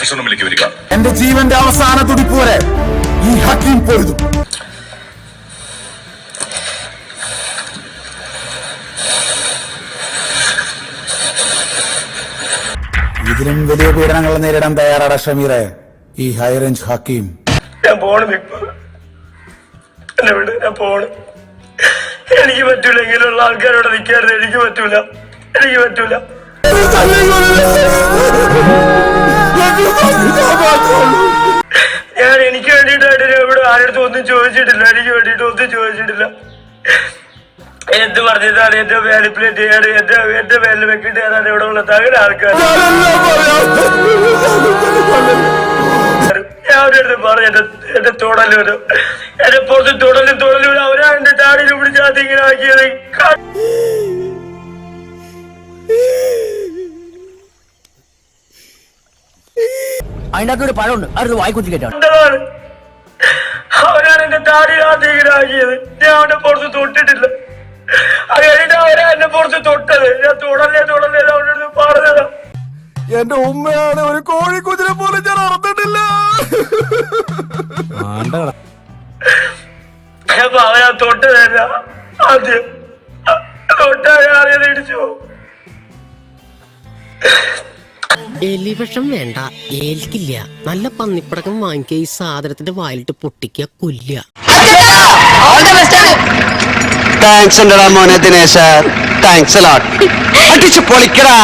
Officer റൂമിലേക്ക് വരിക. എന്റെ ജീവന്റെ അവസാന തുടിപ്പ് വരെ ഈ ഹക്കീം പൊരുതും. ഇതിലും വലിയ പീഡനങ്ങൾ നേരിടാൻ തയ്യാറാണ് ഷമീറെ ഈ ഹൈറേഞ്ച് ഹക്കീം. ഞാൻ പോണ്, എന്നെ വിട്, ഞാൻ പോണ്. എനിക്ക് പറ്റൂല, ഇങ്ങനെയുള്ള ആൾക്കാരോട് നിൽക്കാറുണ്ട്. എനിക്ക് പറ്റൂല. ഞാൻ എനിക്ക് വേണ്ടിയിട്ടായിട്ട് ഇവിടെ ആരുടെ ഒന്നും ചോദിച്ചിട്ടില്ല. എനിക്ക് വേണ്ടിയിട്ട് ഒന്നും ചോദിച്ചിട്ടില്ല. എന്ത് പറഞ്ഞിട്ടാണ് എന്റെ മാനിപ്പുലേറ്റ് ചെയ്യാറ്, എന്റെ പേരിൽ വെക്കിട്ട് ഏതാണ് ഇവിടെ ഉള്ള തകര ആൾക്കാർ. ഞാൻ അവരുടെ പറഞ്ഞു എന്റെ തൊടലും എന്റെ പുറത്ത് തൊടലും അവരാ എന്റെ താടിയിൽ പിടിച്ചാൽ ഇങ്ങനെ ആക്കിയത്. അതിനകത്തൊരു പഴമുണ്ട്, അത് വായിക്കുത്തി കേട്ടോ. അവരാണ് എന്റെ താടിയിലാദ്യം ഇങ്ങനെ ആക്കിയത്. ഞാൻ അവന്റെ പുറത്ത് തൊട്ടിട്ടില്ല. അത് കഴിഞ്ഞിട്ട് അവരാ എന്നെ പുറത്ത് തൊട്ടത്. ഞാൻ തുടല്ലേ അവരുടെ അടുത്ത് പറഞ്ഞതാ. എന്റെ ഉമ്മയാണ് ഒരു കോഴിക്കുതിരെ പോലെ ഞാൻ അറന്നിട്ടില്ല. അപ്പൊ അവരാ തൊട്ടതല്ല. ആദ്യം തൊട്ടറിയത് ഇടിച്ചു. എലിവിഷം വേണ്ട, ഏൽക്കില്ല. നല്ല പന്നിപ്പടക്കം വാങ്ങിക്കുക, ഈ സാധനത്തിന്റെ വായിലിട്ട് പൊട്ടിക്കുക, കൊല്ലുക. താങ്ക്സ് ഉണ്ടടാ മോനെ ദിനേശ, താങ്ക്സ് അടിച്ചു പൊളിക്കടാ.